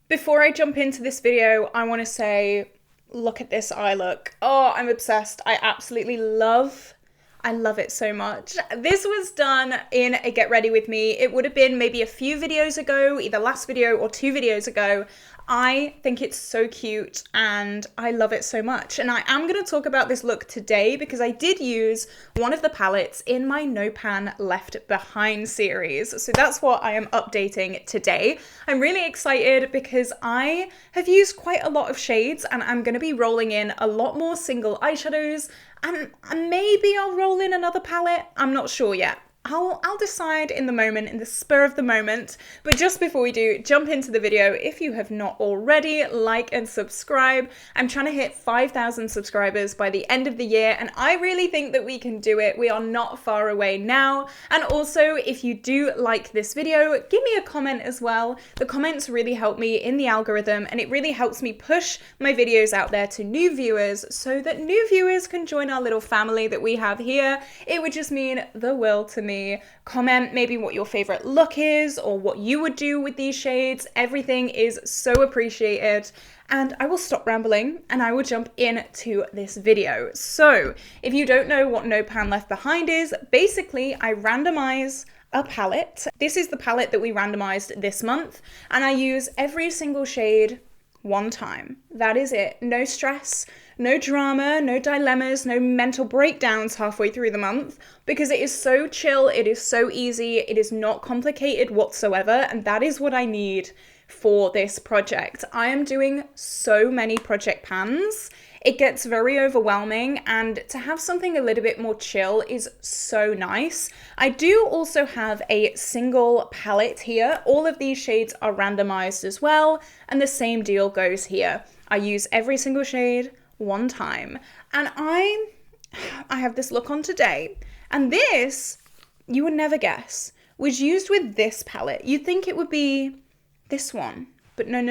Before I jump into this video, I want to say, look at this eye look. Oh, I'm obsessed. I love it so much. This was done in a Get Ready With Me. It would have been maybe a few videos ago, either last video or 2 videos ago. I think it's so cute and I love it so much. And I am going to talk about this look today because I did use one of the palettes in my No Pan Left Behind series. So that's what I am updating today. I'm really excited because I have used quite a lot of shades and I'm going to be rolling in a lot more single eyeshadows and maybe I'll roll in another palette. I'm not sure yet. I'll decide in the moment, in the spur of the moment. But just before we do, jump into the video. If you have not already, like and subscribe. I'm trying to hit 5,000 subscribers by the end of the year, and I really think that we can do it. We are not far away now. And also, if you do like this video, give me a comment as well. The comments really help me in the algorithm, and it really helps me push my videos out there to new viewers so that new viewers can join our little family that we have here. It would just mean the world to me. Comment maybe what your favorite look is or what you would do with these shades. Everything is so appreciated. And I will stop rambling and I will jump into this video. So if you don't know what No Pan Left Behind is, basically I randomize a palette. This is the palette that we randomized this month, and I use every single shade one time. That is it. No stress, no drama, no dilemmas, no mental breakdowns halfway through the month, because it is so chill, it is so easy, it is not complicated whatsoever, and that is what I need for this project. I am doing so many project pans. It gets very overwhelming, and to have something a little bit more chill is so nice. I do also have a single palette here. All of these shades are randomized as well, and the same deal goes here. I use every single shade one time, and I have this look on today, and this, you would never guess, was used with this palette. You'd think it would be this one. But no,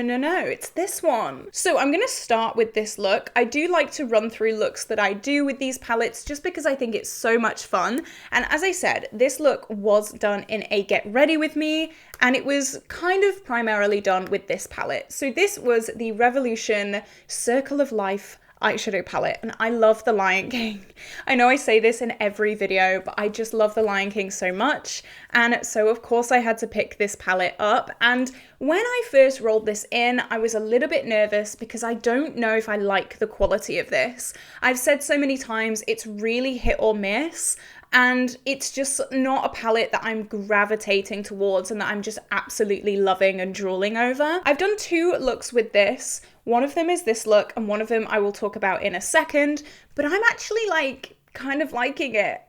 it's this one. So I'm gonna start with this look. I do like to run through looks that I do with these palettes just because I think it's so much fun. And as I said, this look was done in a Get Ready With Me, and it was kind of primarily done with this palette. So this was the Revolution Circle of Life eyeshadow palette, and I love The Lion King. I know I say this in every video, but I just love The Lion King so much, and so of course I had to pick this palette up. And when I first rolled this in, I was a little bit nervous because I don't know if I like the quality of this. I've said so many times it's really hit or miss, and it's just not a palette that I'm gravitating towards and that I'm just absolutely loving and drooling over. I've done 2 looks with this. One of them is this look, and one of them I will talk about in a second, but I'm actually kind of liking it.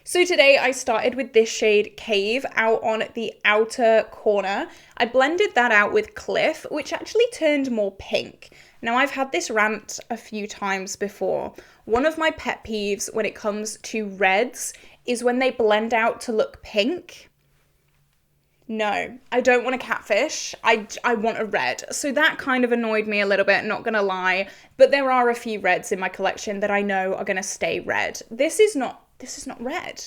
So today I started with this shade Cave out on the outer corner. I blended that out with Cliff, which actually turned more pink. Now, I've had this rant a few times before. One of my pet peeves when it comes to reds is when they blend out to look pink. No, I don't want a catfish. I want a red. So that kind of annoyed me a little bit, not gonna lie. But there are a few reds in my collection that I know are gonna stay red. This is not red.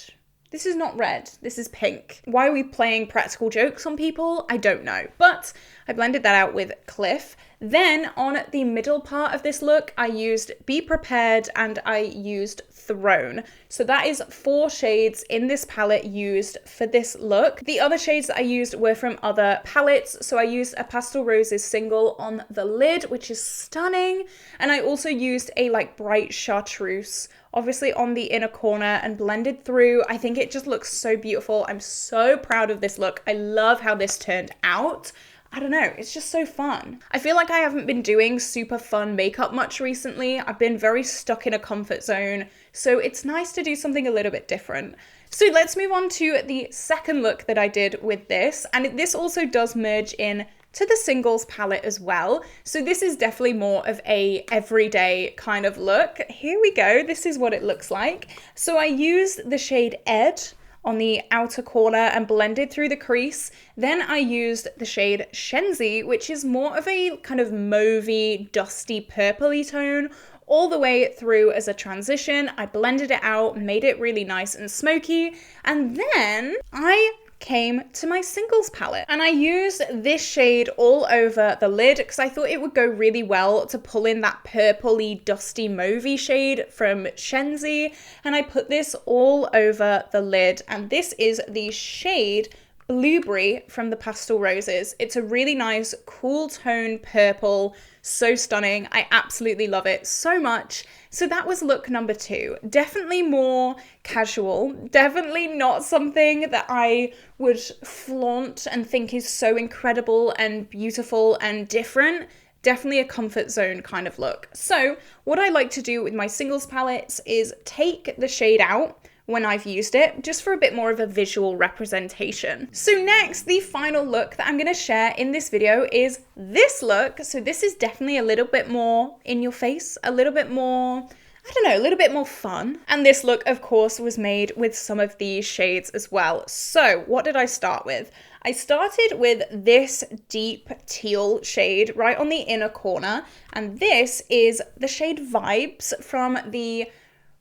This is not red, this is pink. Why are we playing practical jokes on people? I don't know. But I blended that out with Cliff. Then on the middle part of this look, I used Be Prepared and I used Throne. So that is 4 shades in this palette used for this look. The other shades that I used were from other palettes. So I used a Pastel Roses single on the lid, which is stunning. And I also used a bright chartreuse, obviously on the inner corner, and blended through. I think it just looks so beautiful. I'm so proud of this look. I love how this turned out. I don't know, it's just so fun. I feel like I haven't been doing super fun makeup much recently. I've been very stuck in a comfort zone, so it's nice to do something a little bit different. So let's move on to the second look that I did with this, and this also does merge in to the singles palette as well. So this is definitely more of a everyday kind of look. Here we go, this is what it looks like. So I used the shade Ed on the outer corner and blended through the crease. Then I used the shade Shenzi, which is more of a kind of mauvey, dusty, purpley tone, all the way through as a transition. I blended it out, made it really nice and smoky, and then I came to my singles palette. And I used this shade all over the lid because I thought it would go really well to pull in that purpley, dusty, mauvey shade from Shenzi. And I put this all over the lid. And this is the shade Blueberry from the Pastel Roses. It's a really nice, cool tone purple. So stunning. I absolutely love it so much. So that was look number 2. Definitely more casual. Definitely not something that I would flaunt and think is so incredible and beautiful and different. Definitely a comfort zone kind of look. So what I like to do with my singles palettes is take the shade out when I've used it, just for a bit more of a visual representation. So next, the final look that I'm gonna share in this video is this look. So this is definitely a little bit more in your face, a little bit more, I don't know, a little bit more fun. And this look, of course, was made with some of these shades as well. So what did I start with? I started with this deep teal shade right on the inner corner. And this is the shade Vibes from the,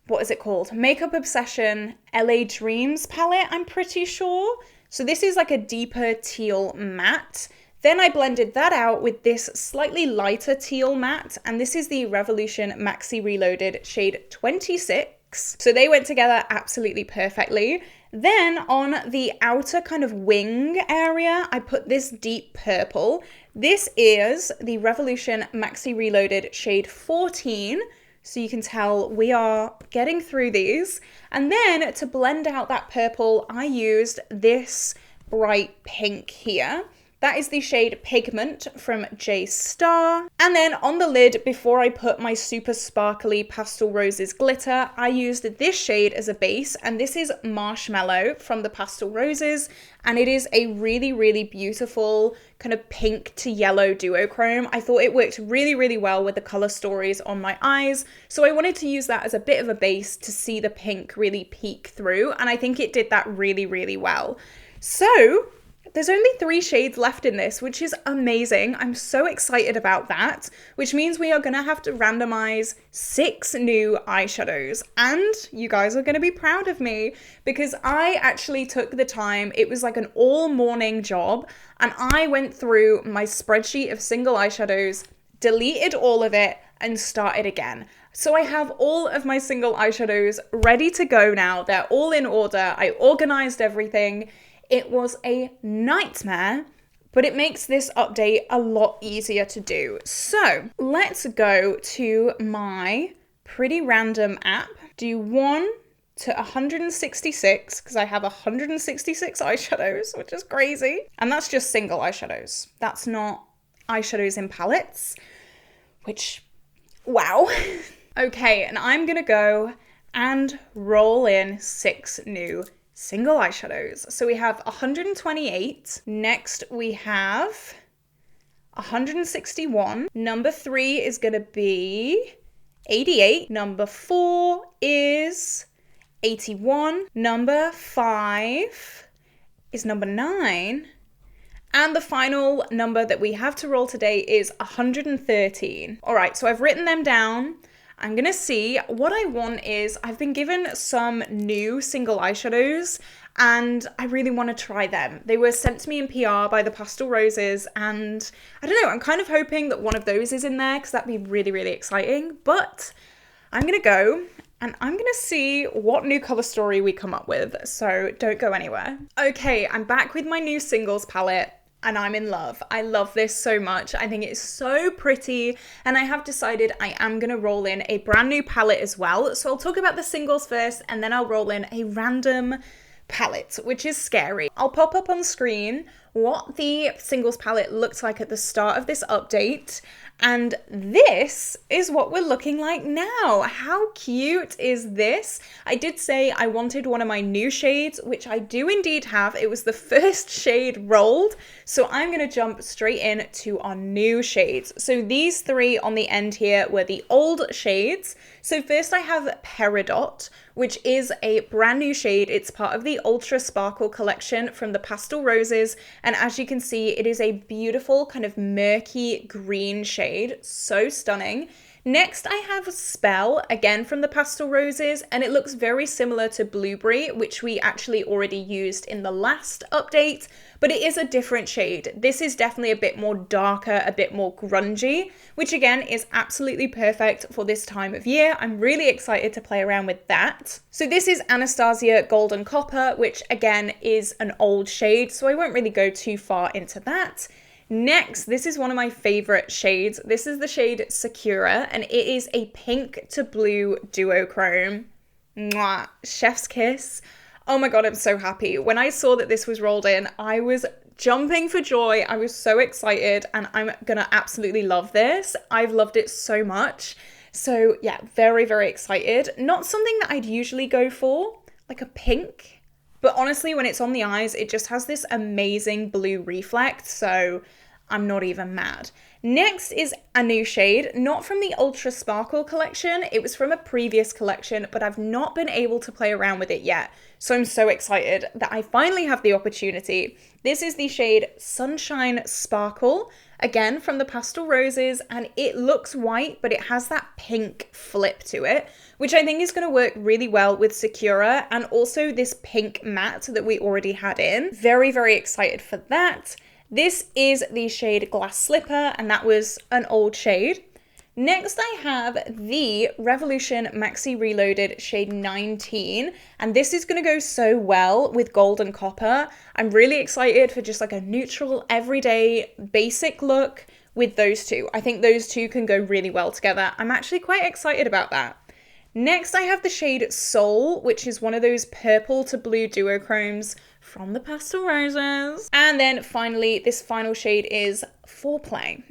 what is it called? Makeup Obsession LA Dreams palette, I'm pretty sure. So this is like a deeper teal matte. Then I blended that out with this slightly lighter teal matte, and this is the Revolution Maxi Reloaded shade 26. So they went together absolutely perfectly. Then on the outer kind of wing area, I put this deep purple. This is the Revolution Maxi Reloaded shade 14. So you can tell we are getting through these. And then to blend out that purple, I used this bright pink here. That is the shade Pigment from J Star. And then on the lid, before I put my super sparkly Pastel Roses glitter, I used this shade as a base, and this is Marshmallow from the Pastel Roses. And it is a really, really beautiful kind of pink to yellow duochrome. I thought it worked really, really well with the color stories on my eyes. So I wanted to use that as a bit of a base to see the pink really peek through. And I think it did that really, really well. So there's only 3 shades left in this, which is amazing. I'm so excited about that, which means we are gonna have to randomize 6 new eyeshadows. And you guys are gonna be proud of me because I actually took the time. It was like an all morning job, and I went through my spreadsheet of single eyeshadows, deleted all of it, and started again. So I have all of my single eyeshadows ready to go now. They're all in order. I organized everything. It was a nightmare, but it makes this update a lot easier to do. So let's go to my pretty random app, do 1 to 166, because I have 166 eyeshadows, which is crazy. And that's just single eyeshadows. That's not eyeshadows in palettes, which, wow. Okay, and I'm gonna go and roll in 6 new single eyeshadows. So we have 128. Next we have 161. Number 3 is gonna be 88. Number 4 is 81. Number 5 is number 9. And the final number that we have to roll today is 113. All right, so I've written them down. I'm gonna see. What I want is, I've been given some new single eyeshadows and I really want to try them. They were sent to me in PR by the Pastel Roses, and I don't know, I'm kind of hoping that one of those is in there because that'd be really, really exciting. But I'm gonna go and I'm gonna see what new color story we come up with, so don't go anywhere. Okay, I'm back with my new singles palette. And I'm in love. I love this so much. I think it's so pretty. And I have decided I am gonna roll in a brand new palette as well. So I'll talk about the singles first, and then I'll roll in a random palette, which is scary. I'll pop up on screen what the singles palette looked like at the start of this update. And this is what we're looking like now. How cute is this? I did say I wanted one of my new shades, which I do indeed have. It was the first shade rolled. So I'm gonna jump straight in to our new shades. So these 3 on the end here were the old shades. So first I have Peridot, which is a brand new shade. It's part of the Ultra Sparkle collection from the Pastel Roses. And as you can see, it is a beautiful kind of murky green shade. So stunning. Next, I have Spell, again from the Pastel Roses, and it looks very similar to Blueberry, which we actually already used in the last update, but it is a different shade. This is definitely a bit more darker, a bit more grungy, which again is absolutely perfect for this time of year. I'm really excited to play around with that. So this is Anastasia Golden Copper, which again is an old shade, so I won't really go too far into that. Next, this is one of my favorite shades. This is the shade Sakura, and it is a pink to blue duochrome. Mwah, chef's kiss. Oh my god, I'm so happy. When I saw that this was rolled in, I was jumping for joy. I was so excited, and I'm gonna absolutely love this. I've loved it so much. So yeah, very, very excited. Not something that I'd usually go for, like a pink. But honestly, when it's on the eyes, it just has this amazing blue reflect, so I'm not even mad. Next is a new shade, not from the Ultra Sparkle collection. It was from a previous collection, but I've not been able to play around with it yet. So I'm so excited that I finally have the opportunity. This is the shade Sunshine Sparkle, again from the Pastel Roses, and it looks white, but it has that pink flip to it, which I think is going to work really well with Sakura and also this pink matte that we already had in. Very, very excited for that. This is the shade Glass Slipper, and that was an old shade. Next, I have the Revolution Maxi Reloaded shade 19, and this is going to go so well with Golden Copper. I'm really excited for just like a neutral, everyday, basic look with those two. I think those two can go really well together. I'm actually quite excited about that. Next, I have the shade Soul, which is one of those purple to blue duochromes from the Pastel Roses. And then finally, this final shade is Foreplay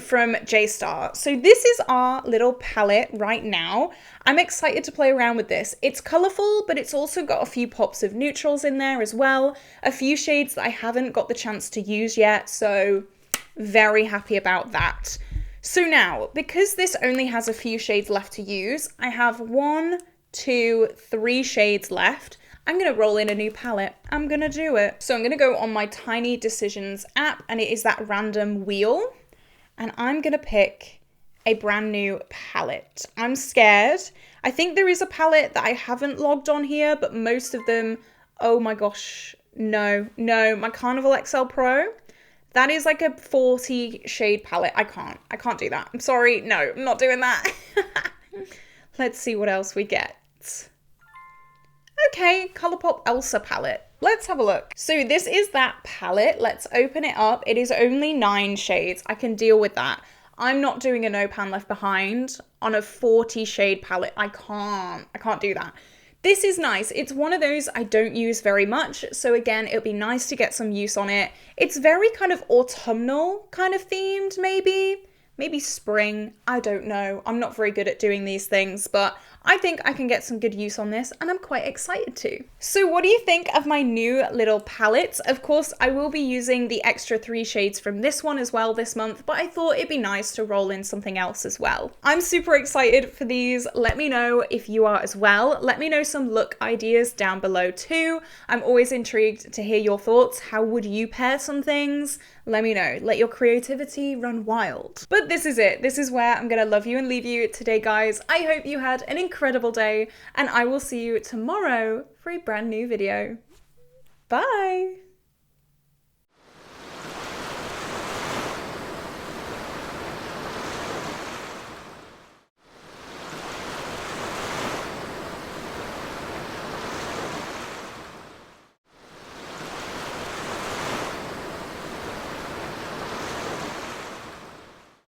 from J-Star. So this is our little palette right now. I'm excited to play around with this. It's colourful, but it's also got a few pops of neutrals in there as well. A few shades that I haven't got the chance to use yet, so very happy about that. So now, because this only has a few shades left to use, I have 1, 2, 3 shades left. I'm going to roll in a new palette. I'm going to do it. So I'm going to go on my Tiny Decisions app, and it is that random wheel. And I'm going to pick a brand new palette. I'm scared. I think there is a palette that I haven't logged on here, but most of them, oh my gosh, no, my Carnival XL Pro. That is like a 40 shade palette. I can't do that. I'm sorry. No, I'm not doing that. Let's see what else we get. Okay, Colourpop Elsa palette. Let's have a look. So this is that palette. Let's open it up. It is only 9 shades. I can deal with that. I'm not doing a No Pan Left Behind on a 40 shade palette. I can't do that. This is nice. It's one of those I don't use very much. So again, it'll be nice to get some use on it. It's very kind of autumnal kind of themed, maybe spring. I don't know. I'm not very good at doing these things, but I think I can get some good use on this, and I'm quite excited to. So what do you think of my new little palette? Of course, I will be using the extra 3 shades from this one as well this month, but I thought it'd be nice to roll in something else as well. I'm super excited for these. Let me know if you are as well. Let me know some look ideas down below too. I'm always intrigued to hear your thoughts. How would you pair some things? Let me know. Let your creativity run wild. But this is it. This is where I'm gonna love you and leave you today, guys. I hope you had an incredible day, and I will see you tomorrow for a brand new video. Bye!